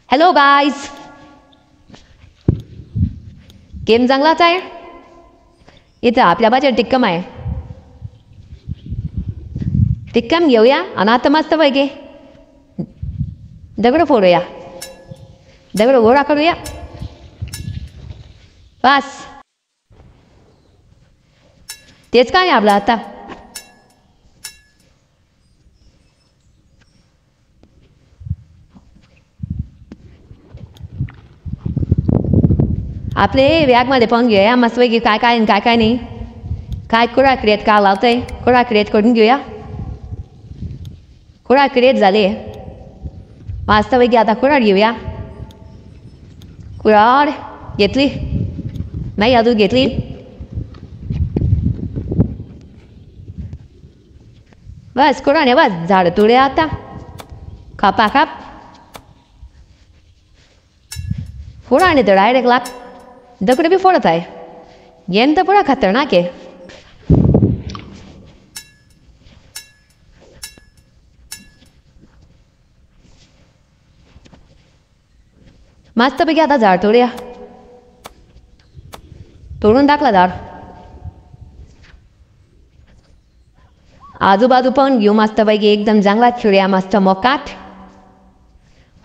Hello guys, game चांगलाच आहे. इथं आपल्या बाजूला टिक्कम आहे. टिक्कम घेऊया आणि आता मस्त पैकी दगड फोडूया, दगड गोळा करूया. बस तेच काय आपलं आता. आपले बॅगमध्ये पाहून घेऊया मस्तपैकी काय काय काय काय नाही. काय कुडा क्रिएट काय लावतंय, कुडा क्रिएट करून घेऊया. कुडा क्रिएट झाले मस्तपैकी. आता कुडाड घेऊया. कुडाड घेतली नाही, अजून घेतली. बस कुडाने बस झाड तुळ्या आता खापा खाप. कुडाने तर डायरेक्ट लाग दगड बी फोडत आहे. गेम तर पुरा खतरनाक आहे. मस्तपैकी आता झाड तोडूया. तोडून टाकला झाड. आजूबाजू पण घेऊ मस्तपैकी एकदम जंगलात खेळूया. मस्त मोकाट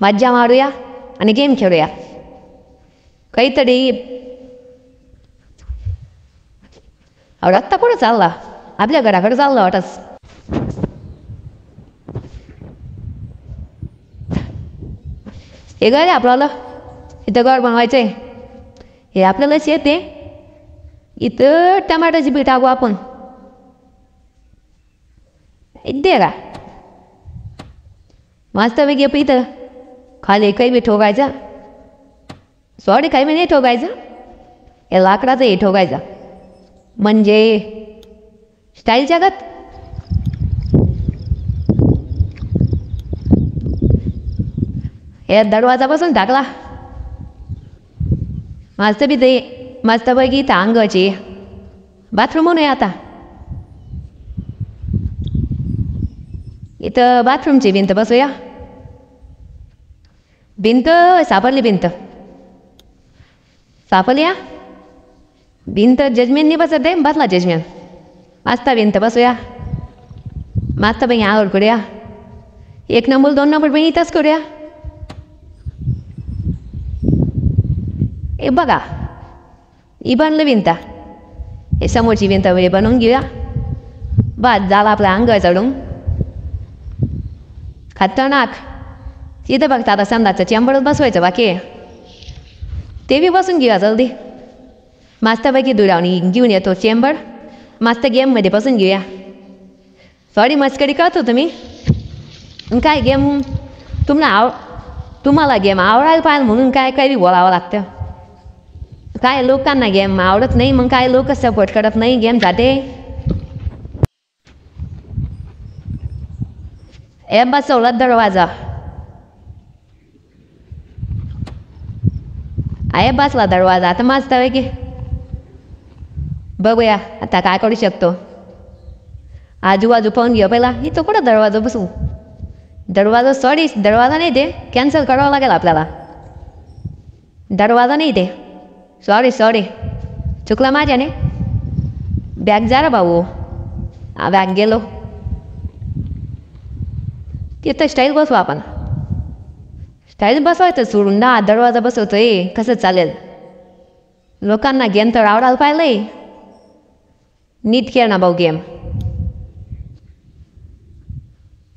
मज्जा मारूया आणि गेम खेळूया. काहीतरी रत्ता कुठं चालला? आपल्या घराकडे चाललं वाटस. हे घर आहे आपल्याला. इथं घर बनवायचंय. हे आपल्यालाच येते. इथं टमाटरची बी टाकू आपण. दे का मस्तपैकी आपण इथं खाली काही बी ठोकायचं. सॉरी काही बी नाही ठोकायचं. हे लाकडाचं हे ठोकायचं म्हणजे स्टाईलच्या गत. हे दरवाजापासून टाकला. मस्त बी ते मस्तपैकी इथं अंगाची बाथरूम म्हणूया. आता इथं बाथरूमची भिंत बसूया. भिंत सापडली. भिंत सापडली. या भिंत जजमेंटनी बसत आहे. बसला जजमेंट. मस्त भिंत बसूया. मस्त पैकी आवड करूया. 1 नंबर 2 नंबर पण इथंच करूया. हे बघा ही बनलं भिंत. हे समोरची भिंत बनवून घेऊया. बस झाला आपला अंग चढून. खतरनाक. इथं बघता आता संडासचं चेंबरच बसवायचं बाकी आहे. ते बी बसून घेऊया जल्दी. मस्तपैकी दुरावणी घेऊन येतो चेंबर. मस्त गेममध्ये बसून घेऊया. सॉरी मस्करी करतो तुम्ही. काय गेम तुम्हाला गेम आवडायला पाहिजे म्हणून काय काही बी बोलावं लागतं. काय लोकांना गेम आवडत नाही मग काय लोक सपोर्ट करत नाही गेम जाते. हे बसवला दरवाजा. आहे बसला दरवाजा. आता मस्त पैकी बघूया आता काय करू शकतो. आजूबाजू पाहून घेऊ पहिला. इथं कुठं दरवाजा बसू. दरवाजा सॉरी दरवाजा नाही ते कॅन्सल करावं लागेल आपल्याला. दरवाजा नाही ते. सॉरी चुकला माझ्याने. बॅग जा रे भाऊ. हा बॅग गेलो. तिथं स्टाईल बसू आपण. स्टाईल बसवायचं सोडून ना दरवाजा बसवतोय. कसं चालेल. लोकांना गेम तर आवडायला पाहिलंय. नीट खेळ ना भाऊ गेम.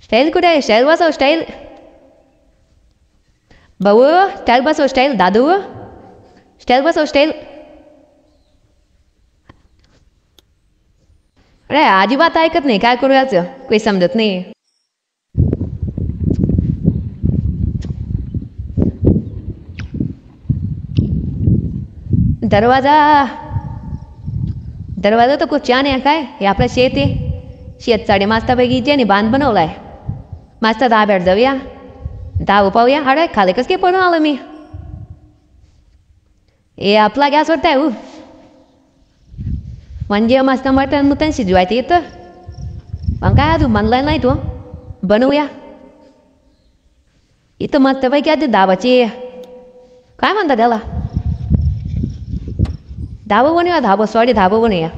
स्टाईल कुठे आहे. स्टाईल बसव स्टाईल. भाऊ स्टाईल बसव स्टाईल. दादू स्टाईल बसव स्टाईल. अरे अजिबात ऐकत नाही. काय करू याचं काही समजत नाही. दरवाजा तर खूप छान आहे. काय हे आपलं शेत आहे. शेतचाडे मस्तपैकी त्याने बांध बनवलाय. मस्त दाब्यात जाऊया. धाव पाहूया. अरे खाली कसं काय पडून आलो मी. हे आपला गॅसवरती आहे. म्हणजे मस्त मटण शिजवायचं येतं. पण काय अजून बनलाय नाही तो. बनवूया. इथं मस्तपैकी आधी धाबाची काय म्हणतात त्याला धाबं बनवूया धाबं सॉरी धाबं बनवूया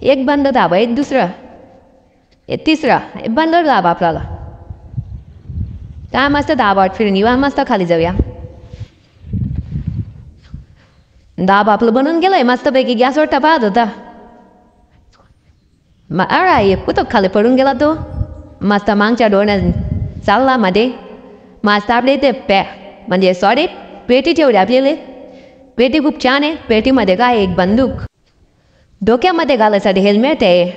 एक बंद धाबा एक दुसरा एक तिसरा एक बंद धाबा आपल्याला काय मस्त धाबात फिरून येऊ मस्त खाली जाऊया धाबा आपलं बनवून गेलंय मस्तपैकी गॅसवर टपात होता अरे कुठं खाली पडून गेला तो मस्त मागच्या डोळ्यात चालला मध्ये मस्त आपल्या इथे म्हणजे सॉरी पेटी ठेवली आपल्याला पेटी खूप छान आहे पेटीमध्ये काय एक बंदूक डोक्यामध्ये घालायसाठी हेल्मेट आहे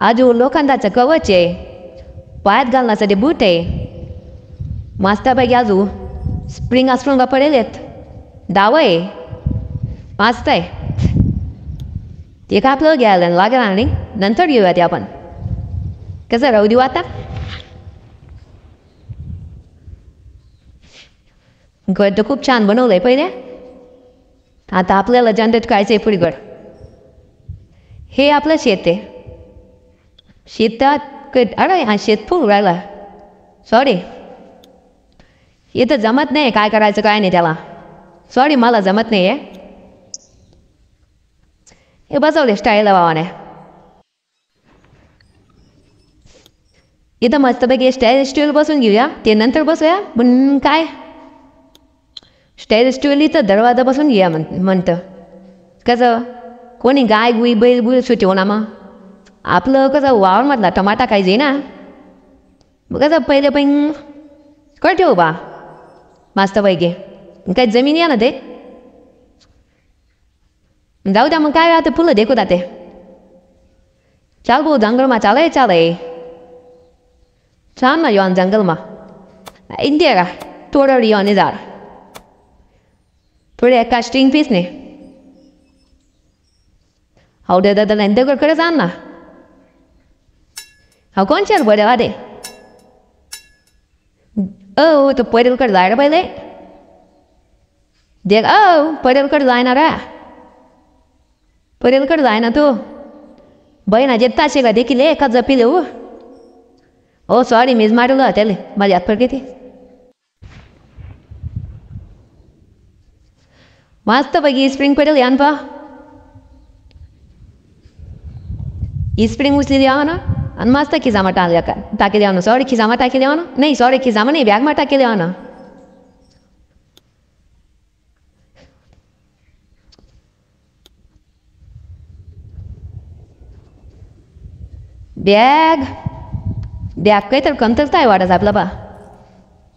आजू लोखंडाचं कवच आहे पायात घालण्यासाठी बूट आहे मस्तपैकी आजू स्प्रिंग स्प्रिंग पडेल आहेत डाव आहे मस्त आहे ते का आपल्याला घ्यायला लागेल आणि नंतर घेऊया ते आपण कसं राहू देऊ आता घर तर खूप छान बनवलंय पहिले आता आपल्याला जनरेट करायचं आहे पुढीकडं हे आपलं शेत आहे शेतात अरे हा शेत फुल राहिला सॉरी इथं जमत नाही काय करायचं काय नाही त्याला सॉरी मला जमत नाही आहे हे बसवले स्टाईलला भावाने इथं मस्तपैकी स्टाईल बसून घेऊया ते नंतर बसूया पण काय स्टाईल स्टूल इथं दरवाजा बसून घेऊया म्हणतं कसं कोणी गाय गुई बैल बुल सुटव ना मग आपलं कसं वावरमधला टमाटा काही जे ना मग कसं पहिले पण कर ठेवू बा मस्तपैकी काही जमीन या ना ते जाऊ द्या मग काय आता फुलं देखू ते चाल भाऊ जंगलमा चालय छान ना येऊन जंगलमा इंडिया का थोडं येऊन जा थोडे एका स्ट्रिंग पीस ने हाउ दे दादा दगड कडे जा ना हा कोणच्या बरे वादे ओ तो पडेलकडे जायला पहिले देख पडेलकडे जायना रा पडेलकडे जाय ना तो बहिणा जेत्ता का देखील एका जपिले हो सॉरी मीच मारलं त्याला माझी हात पडके ते मस्तपैकी स्प्रिंग पडेल यान पा ही स्प्रिंग उचली द्यावा ना आणि मस्त खिसामा टाकी द्यावा ना सॉरी खिसामा टाकी द्यावा ना नाही सॉरी खिसामा नाही बॅगमा टाकी द्यावा ना बॅग बॅग काही तर कमतरता आहे वाटत आपला बा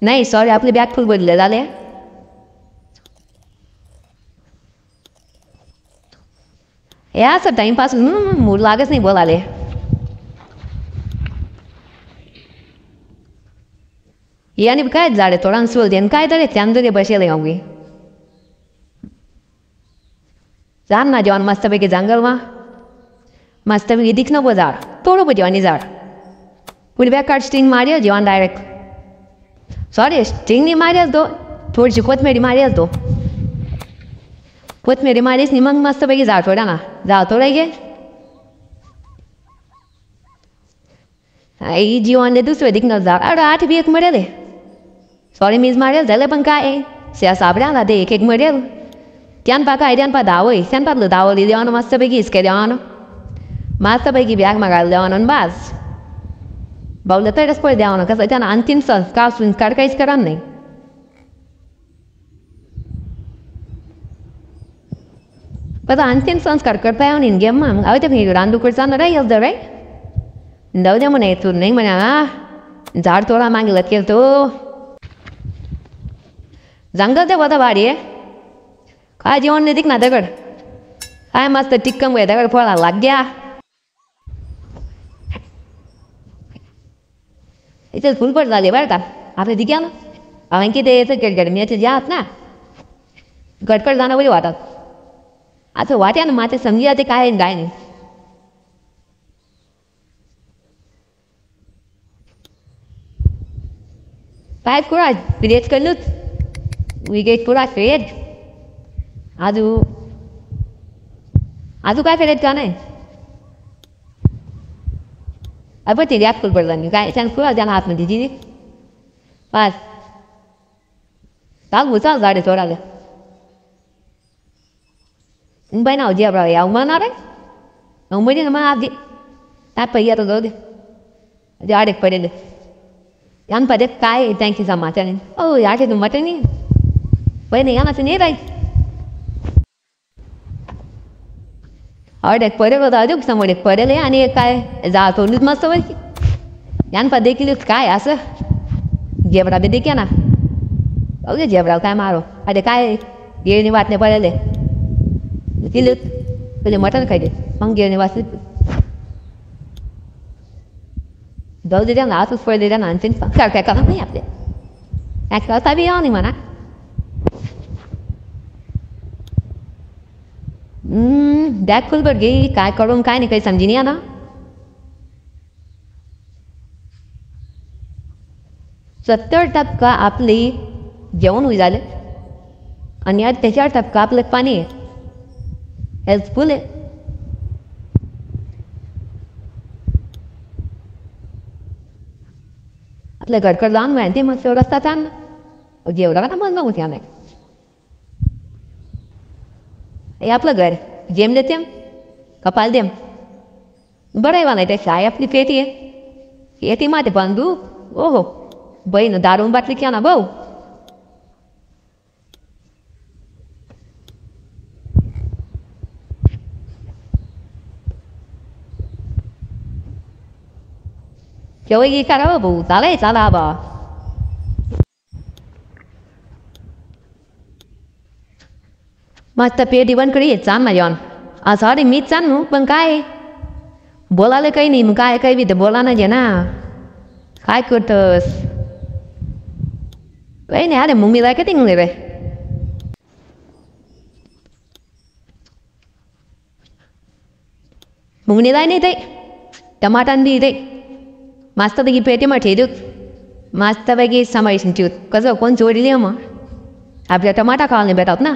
नाही सॉरी आपली बॅग फुल भरले झाले हे असं टाइमपास मूड लागच नाही बोलाले याने काय झाडे थोडा सोल दे काय तरी त्यानंतर बसेल गावी जा ना जेवण मस्तपैकी जंगलमा मस्तपैकी दिखणं बो झाड थोडं बो जेवणी झाड पुढे बॅग कार्ड स्टिंग मारियो जेवण डायरेक्ट सॉरी स्टिंगनी मारियच तो थोडीशी कोथमेरी मारियच तो कोथमेरी मारीस नि मग मस्तपैकी झाड थोडा ना जा थोडा घे आई जीवन दुसरं दिखणं झाड अरे आठ बी एक मरेल सॉरी मीच मारेल झालं पण काय त्या साबड्याला ते एक मरेल त्यान पा काय त्यान पा धावय त्यान पातलं धावली देवानं मस्तपैकी हिसके देवानं मस्तपैकी बॅग मागायला देवानं बास भाऊला तरच पळ द्यावं कसं त्यानं अंतिम संस्कार काहीच करा नाही पण अंतिम संस्कार करता येऊन इन गेम मग अहो ते रांदूकडे जाणार आहे येऊ रे जाऊ द्या म्हणे तू नाही म्हणा झाड थोडा मागेल केलं तो जंगल ते होता भारी आहे काय जेवण नाही दिक ना दगड काय मस्त टिक्कम गे दगड फोडा लाग गया इथे फुलपट झाले बरं का आपल्या दिघ्या ना अवन की ते याचं गडगडण्याचे जे आहात ना गडकड जाणं बरी वाटतात असं वाट्या ना माते समजी ते काय काय नाही पाईप कुडा पिरियड करूच विकेट कुडा फेड आजू काय फेरेत का नाही अब ते रॅप फुल पडला काय त्यानं कुडा त्यानं हातमध्ये दिली पाच चाल गाडी चोराले बाई नाव जेबरा याव म्हणणार आहे म्हणजे मग आधी त्या पहिया तर जाऊ दे आडेक पडेल यान पदे काय त्यांची समाचार ओ याचे तू मटे नाही पहिने यानाचं नाही राही अडेक पडेल होता अजून समोर एक पडेल आणि एक काय जातोलीच मस्त वरची यान पद देखील काय असं जेबरा बी देखील ना अगे जेबरा काय मारो अरे काय गिरणी वाटणे पडेल तिले तुझे मटण खायचे मग गिरणी वाचली जाऊ दे ना आतच पडले द्या ना आणि काय काय करत नाही आपले काय करता बी यावं नाही म्हणा दॅक फुलबट घे काय करून काय नाही काही समजी नाही ना 70% आपली जेवण होई झाले आणि आज त्याच्या टक्का आपलं पाणी आहे हेल्पफुल आहे आपल्या घरकडं जाऊन माहिती मग तेवढं रस्ता छान जेवढा का मग नव्हत्या नाही हे आपलं घर जेम देते कपाल देम बरं आहे मला ते शाय आपली पेटी आहे येते माते बांधू ओ हो बहीण दारून बाटली क्या ना भाऊ केव्हा करा भाऊ चालाय चाला बा मस्त पेटी बंद करी चाल ना जॉन असं अरे मीच चालू पण काय बोलायला काही नाही मग काय काही बी तर बोला ना जे ना काय करतस काही नाही अरे मम्मीला किती नाही रे मुंगणीला नाही ते टमाटान बी ते मस्तपैकी पेटीमध्ये ठेवूत मस्तपैकी सांभाळून ठेवूत कसं कोण चोरली मग आपल्या टमाटा खायला नाही भेटत ना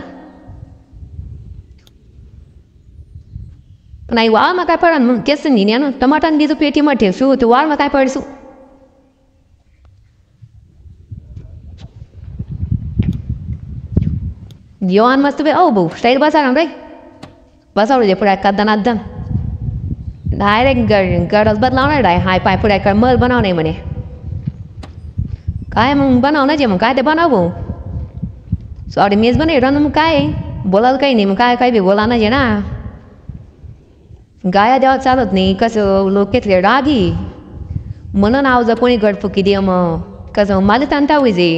नाही वाळ मग काय पडन मग केस नाही ना टमाटान बी तू पेटीमध्ये ठेवू तू वाळ मग काय पडसू जेवण मस्त बे ओ भाऊ स्टाईल बसा रे बसावलं जे पुढे कद्दन अद्दन डायरेक्ट गरज बदलावणार डाय हाय पाय पुढे काय मल बनवणे म्हणे काय मग बनवणं जे मग काय ते बनवू सॉरी मीच बनव मग काय बोलायला काही नाही मग काय काय बी बोला ना जे ना गाया देवा चालत नाही कसं लोक घेतले रागी म्हणून आव जर कोणी गडफुकी दे मग कसं मला तांता होईजे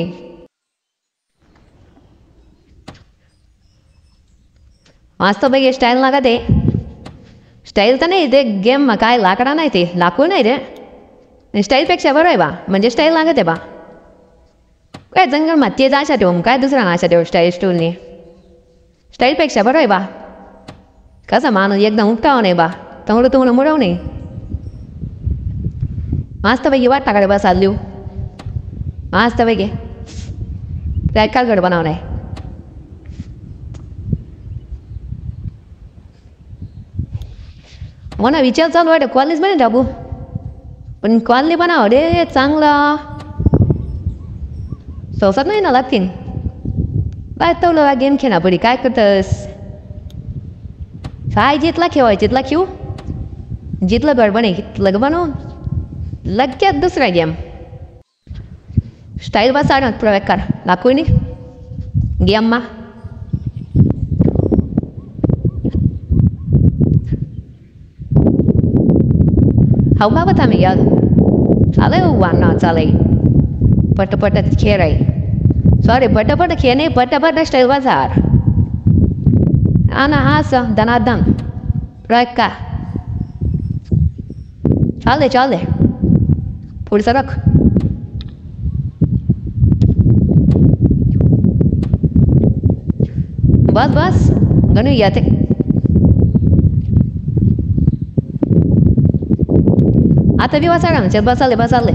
मस्त पैकी स्टाईल ना का ते स्टाईल तर नाही ते गेम मग काय लाकडा नाही ते लाकूड नाही रे स्टाईलपेक्षा बरं आहे बा म्हणजे स्टाईल लागत आहे बा काय जंगल माती जायच्या ठेवून काय दुसरा नाशा ठेव स्टाईल स्टूलने स्टाईलपेक्षा बरं आहे बा कसं माणूस एकदम उपटावं नाही बा तंगडं तुंगडं मुळव नाही मस्तपैकी वाटाकडे बसा लिहू मस्तपैकी काय कालगड बनाव नाही म्हणा विचार चालू आहे कॉलेज बने टाकू पण कॉलनी बनाव रे चांगला संसार नाही ना लागतील काय तवलं गेम खेळा पडी काय करतस काय जितला खेवाय जितला खेळू जितलं गड बने लग बनवून लगेच दुसरा गेम स्टाईल बसा प्रकार लाकू नाही गेम मा हाव बाबा थांबे याद चालय वाना चालय पटपट खेळ आहे सॉरी पटपट खेळ नाही पटपट स्टाईल बाजार आना असं दनादन रक्का चाल दे पुढचं रख बस बस गणू येते आता बी बसा ना बसाले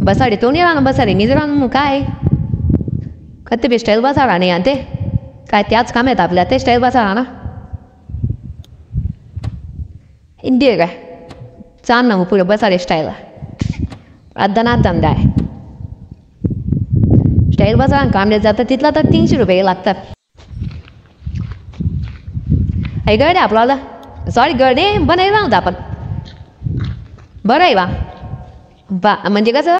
बसाडे तो नाही राहणार बसाडे मी राहणार काय कधी बी स्टाईल बसा नाही आणि काय त्याच काम आहेत आपल्या ते स्टाईल बसा ना इंडिया काय चाल ना मग पुढे बसा रे स्टाईल अद्दन दाय शाळेत बसा आणि कामल्यात जातात तिथला तर 300 रुपये लागतात. आई गडे आपल्याला सॉरी गडे बनायला होता आपण बरं आहे बा म्हणजे कसं